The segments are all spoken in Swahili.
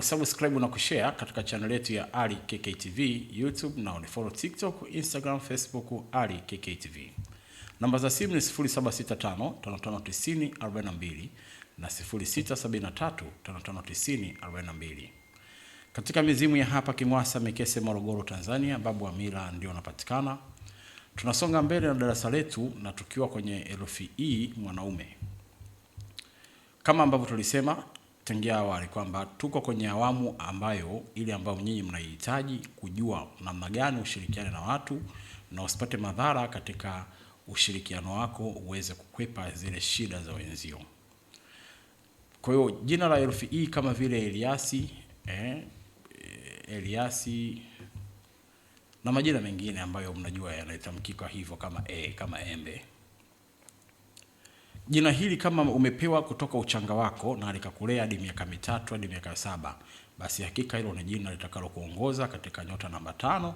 Subscribe na kushare katika channel yetu ya Ali KKTV YouTube, na unifollow TikTok, Instagram, Facebook Ali KKTV. Namba za simu ni 0765 5590 42 na 0673 5590 42. Katika mizimu ya hapa Kimwasa, Mikese, Morogoro, Tanzania, Babu Amira ndio unapatikana. Tunasonga mbele na darasa letu na tukiwa kwenye herufi E mwanaume. Kama ambavyo tulisema tangia awali kwamba tuko kwenye awamu ambayo nyinyi mnahitaji kujua namna gani ushirikiane na watu na usipate madhara katika ushirikiano wako, uweze kukwepa zile shida za wenzio. Kwa hiyo jina la herufi E kama vile Eliasi na majina mengine ambayo mnajua yanatamkika hivyo kama embe. Jina hili kama umepewa kutoka uchanga wako na likakulea hadi miaka 3 hadi miaka 7, basi hakika hilo ni jina litakalo kuongoza katika nyota namba 5,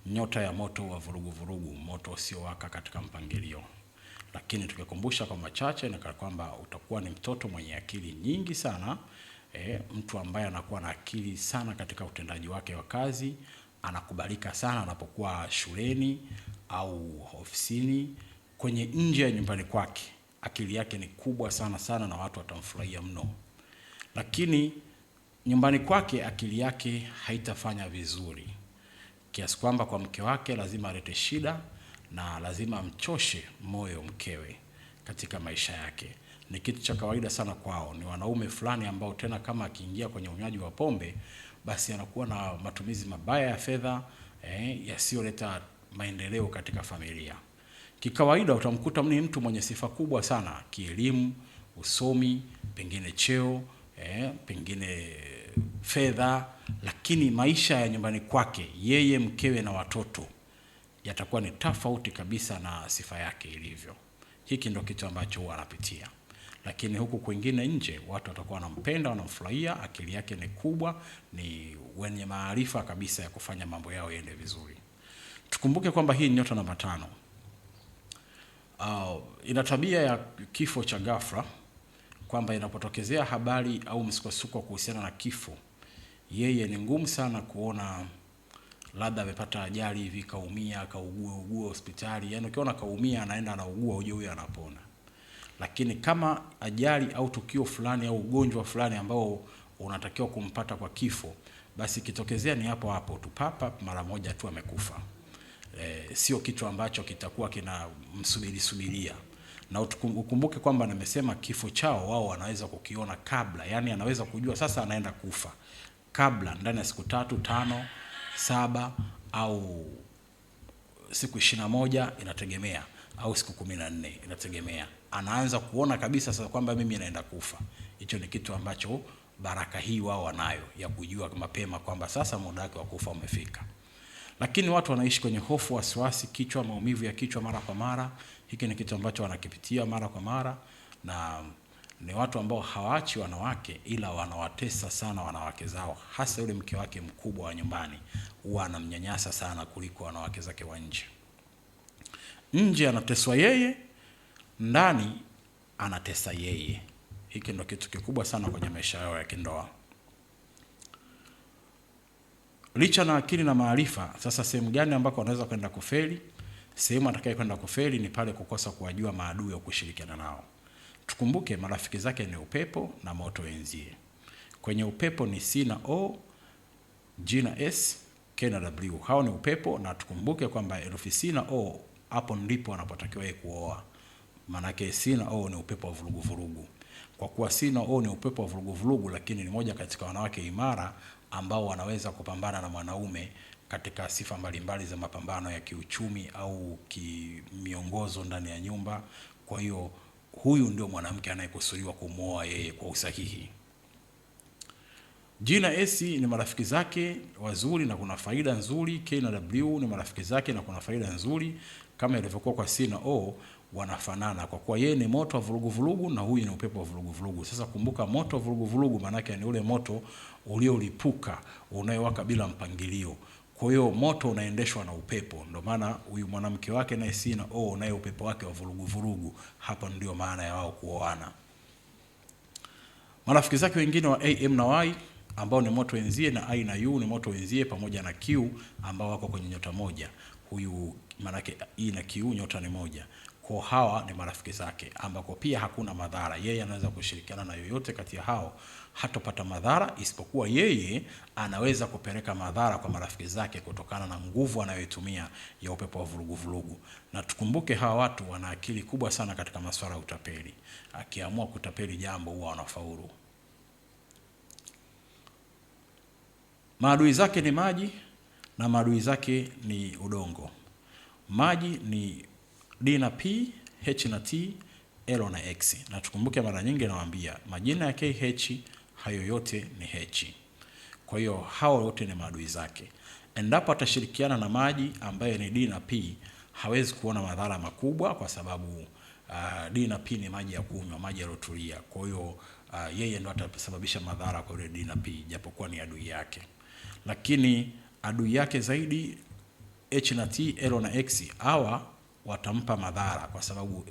nyota ya moto wa vurugu, moto usiowaka katika mpangilio. Lakini tukikumbusha kwa machache na kwamba utakuwa ni mtoto mwenye akili nyingi sana, mtu ambaye anakuwa na akili sana katika utendaji wake wa kazi, anakubalika sana anapokuwa shuleni au ofisini. Kwenye nje ya nyumbani kwake akili yake ni kubwa sana na watu watamfurahia mno. Lakini nyumbani kwake akili yake haitafanya vizuri, kiasi kwamba kwa mke wake lazima alete shida na lazima amchoshe moyo mkewe katika maisha yake. Ni kitu cha kawaida sana kwao. Ni wanaume fulani ambao tena kama akiingia kwenye unywaji wa pombe, basi anakuwa na matumizi mabaya ya fedha yasiyoleta maendeleo katika familia. Kikawaida utamkuta mtu mwenye sifa kubwa sana kielimu, usomi, pengine cheo, pengine fedha, lakini maisha ya nyumbani kwake yeye, mkewe na watoto yatakuwa ni tofauti kabisa na sifa yake ilivyo. Hiki ndio kitu ambacho huwa anapitia. Lakini huku kwingine nje watu watakuwa wanampenda, wanamfurahia, akili yake ni kubwa, ni wenye maarifa kabisa ya kufanya mambo yao yaende vizuri. Tukumbuke kwamba hii nyota namba 5. Ina tabia ya kifo cha ghafla, kwamba inapotokezea habari au msukosuko kuhusiana na kifo, yeye ni ngumu sana kuona labda amepata ajali hivi kaumia, kaugua hospitali. Yaani ukiona kaumia anaenda anaugua, uje huyo anapona. Lakini kama ajali au tukio fulani au ugonjwa fulani ambao unatakiwa kumpata kwa kifo, basi kitokezea ni hapo tu papa mara moja tu amekufa. Sio kitu ambacho kitakuwa kina subiria. Na ukumbuke kwamba nimesema kifo chao wao wanaweza kukiona kabla. Yaani anaweza kujua sasa anaenda kufa kabla, ndani ya siku 3, 5, 7 au siku 21 inategemea, au siku 14 inategemea. Anaanza kuona kabisa sasa kwamba mimi naenda kufa. Hicho ni kitu ambacho baraka hii wao wanayo ya kujua mapema kwamba sasa muda wake wa kufa umefika. Lakini watu wanaishi kwenye hofu, wasiwasi, kichwa, maumivu ya kichwa mara kwa mara. Hiki ni kitu ambacho wanakipitia mara kwa mara, na ni watu ambao hawaachi wanawake, ila wanawatesa sana wanawake zao, hasa yule mke wake mkubwa wa nyumbani huwa anamnyanyasa sana kuliko wanawake zake wa nje. Nje anateswa yeye, ndani anatesa yeye. Hiki ndio kitu kikubwa sana kwenye maisha yao ya kindoa. Licha na akili na maarifa, sasa sehemu gani ambako wanaweza kwenda kufeli? Sehemu atakaye kwenda kufeli ni pale kukosa kuwajua maadui wa kushirikiana nao. Tukumbuke marafiki zake ni upepo na moto wenzie. Kwenye upepo ni C na O, G na S, K na W. Hao ni upepo, na tukumbuke kwamba herufi C na O hapo ndipo anapotakiwa yeye kuoa. Manake C na O ni upepo wa vurugu. Kwa kuwa C na O ni upepo wa vurugu, lakini ni moja katika wanawake imara ambao wanaweza kupambana na mwanaume katika sifa mbalimbali za mapambano ya kiuchumi au kimiongozo ndani ya nyumba. Kwa hiyo huyu ndio mwanamke anayekusudiwa kumwoa yeye kwa usahihi. G na S ni marafiki zake wazuri na kuna faida nzuri. K na W ni marafiki zake na kuna faida nzuri. Kama ilivyokuwa kwa C na O, wanafanana kwa kuwa yeye ni moto wa vurugu na huyu ni upepo wa vurugu. Sasa kumbuka, moto wa vurugu maana yake ni ule moto uliolipuka, unayowaka bila mpangilio. Kwa hiyo moto unaendeshwa na upepo. Ndio maana huyu mwanamke wake naye C na O naye upepo wake wa vurugu. Hapa ndio maana ya wao kuoana. Marafiki zake wengine wa AM na Y ambao ni moto wenzie, na I na U ni moto wenzie, pamoja na Q ambao wako kwenye nyota moja. Huyu manake E na Q nyota ni moja. Kwa hawa ni marafiki zake ambako pia hakuna madhara. Yeye anaweza kushirikiana na yoyote kati ya hao, hatopata madhara, isipokuwa yeye anaweza kupeleka madhara kwa marafiki zake kutokana na nguvu anayoitumia ya upepo wa vurugu. Na tukumbuke hawa watu wana akili kubwa sana katika masuala ya utapeli. Akiamua kutapeli jambo huwa wanafaulu. Maadui zake ni maji na maadui zake ni udongo. Maji ni D na P, H na T, L na X. Na tukumbuke mara nyingi nawaambia majina ya KH hayo yote ni H. Kwa hiyo hao wote ni maadui zake. Endapo atashirikiana na maji ambaye ni D na P, hawezi kuona madhara makubwa kwa sababu D na P ni maji ya kunywa, maji yalotulia. Kwa hiyo yeye ndo atasababisha madhara kwa D na P, japokuwa ni adui yake. Lakini adui yake zaidi H na T, L na X, hawa watampa madhara kwa sababu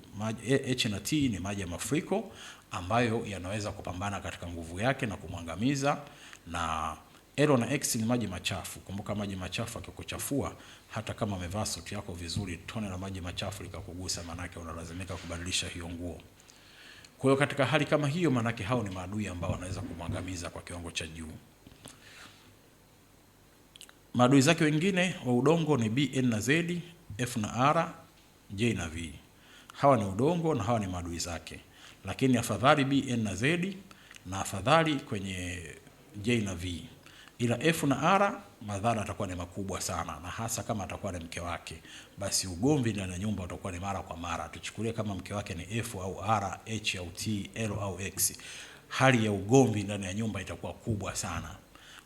H na T ni maji ya mafuriko ambayo yanaweza kupambana katika nguvu yake na kumwangamiza, na L na X ni maji machafu. Kumbuka maji machafu akikuchafua, hata kama umevaa suti yako vizuri, tone la maji machafu likakugusa, manake unalazimika kubadilisha hiyo nguo. Kwa hiyo katika hali kama hiyo, manake hao ni maadui ambao wanaweza kumwangamiza kwa kiwango cha juu. Maadui zake wengine wa udongo ni B, N na Z, F na R, J na V. Hawa ni udongo na hawa ni maadui zake. Lakini afadhali B, N na Z na afadhali kwenye J na V. Ila F na R madhara atakuwa ni makubwa sana, na hasa kama atakuwa ni mke wake, basi ugomvi ndani ya nyumba utakuwa ni mara kwa mara. Tuchukulie kama mke wake ni F au R, H au T, L au X. Hali ya ugomvi ndani ya nyumba itakuwa kubwa sana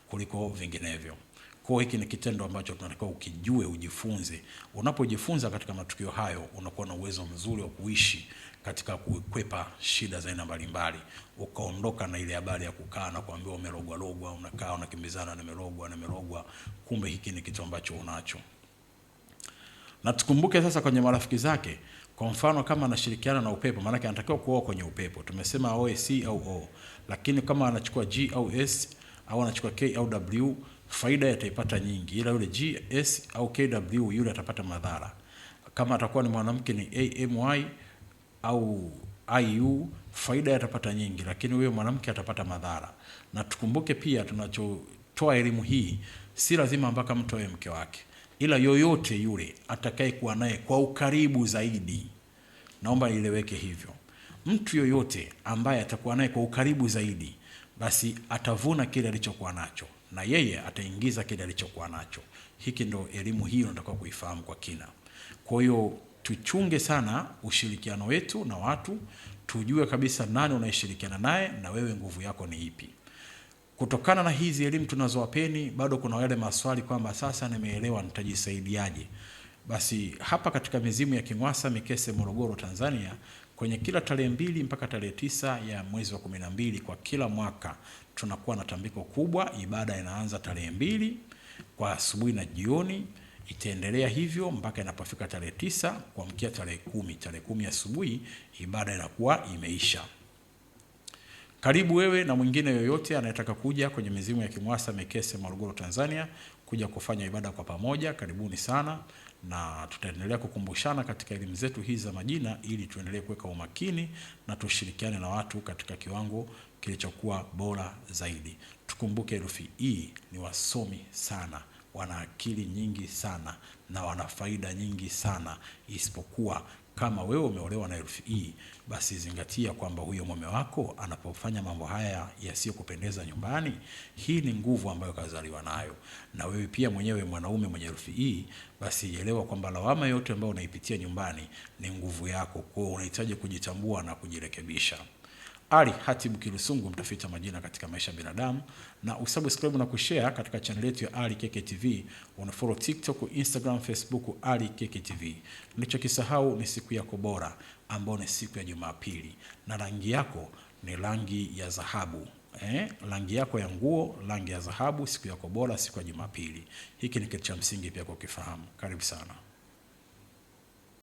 kuliko vinginevyo. Kwa hiki ni kitendo ambacho tunatakiwa ukijue, ujifunze. Unapojifunza katika matukio hayo, unakuwa na uwezo mzuri wa kuishi katika kukwepa shida za aina mbalimbali. Ukaondoka na ile habari ya kukaa na kuambiwa umerogwa, unakaa unakimbizana na nimerogwa. Kumbe hiki ni kitu ambacho unacho. Na tukumbuke sasa kwenye marafiki zake, kwa mfano kama anashirikiana na upepo, maana yake anatakiwa kuoa kwenye upepo. Tumesema aoe C au O. Lakini kama anachukua G au S au anachukua K au W, faida yataipata nyingi, ila yule G, S au KW yule atapata madhara. Kama atakuwa ni mwanamke ni AMY au IU, faida yatapata nyingi, lakini huyo mwanamke atapata madhara. Na tukumbuke pia, tunachotoa elimu hii si lazima mpaka mtu awe mke wake, ila yoyote yule atakaye kuwa naye kwa ukaribu zaidi. Naomba ileweke hivyo. Mtu yoyote ambaye atakuwa naye kwa ukaribu zaidi, basi atavuna kile alichokuwa nacho na yeye ataingiza kile alichokuwa nacho. Hiki ndo elimu hiyo nataka kuifahamu kwa kina. Kwa hiyo tuchunge sana ushirikiano wetu na watu, tujue kabisa nani unaishirikiana naye na wewe nguvu yako ni ipi. Kutokana na hizi elimu tunazowapeni, bado kuna wale maswali kwamba sasa nimeelewa nitajisaidiaje. Basi hapa katika Mizimu ya King'wasa Mikese, Morogoro, Tanzania, kwenye kila tarehe 2 mpaka tarehe 9 ya mwezi wa 12 kwa kila mwaka tunakuwa na tambiko kubwa. Ibada inaanza tarehe 2 kwa asubuhi na jioni, itaendelea hivyo mpaka inapofika tarehe 9 kuamkia tarehe 10. Tarehe 10 asubuhi ibada inakuwa imeisha. Karibu wewe na mwingine yoyote anayetaka kuja kwenye Mizimu ya King'wasa Mikese, Morogoro, Tanzania, kuja kufanya ibada kwa pamoja. Karibuni sana, na tutaendelea kukumbushana katika elimu zetu hizi za majina ili tuendelee kuweka umakini na tushirikiane na watu katika kiwango kilichokuwa bora zaidi. Tukumbuke herufi E ni wasomi sana, wana akili nyingi sana na wana faida nyingi sana, isipokuwa kama wewe umeolewa na herufi E, basi zingatia kwamba huyo mume wako anapofanya mambo haya yasiyokupendeza nyumbani, hii ni nguvu ambayo kazaliwa nayo. Na wewe pia mwenyewe mwanaume mwenye herufi E, basi elewa kwamba lawama yote ambayo unaipitia nyumbani ni nguvu yako. Kwa hiyo unahitaji kujitambua na kujirekebisha. Ali Hatibu Kilusungu, mtafiti majina katika maisha ya binadamu, na usubscribe na kushare katika channel yetu ya Ali Keke TV. Unafollow TikTok, Instagram, Facebook Ali Keke TV. Nilichokisahau ni siku yako bora ambayo ni siku ya Jumapili, na rangi yako ni rangi ya dhahabu. Rangi yako ya nguo rangi ya dhahabu, siku yako bora siku ya Jumapili. Hiki ni kitu cha msingi pia kwa kufahamu. Karibu sana.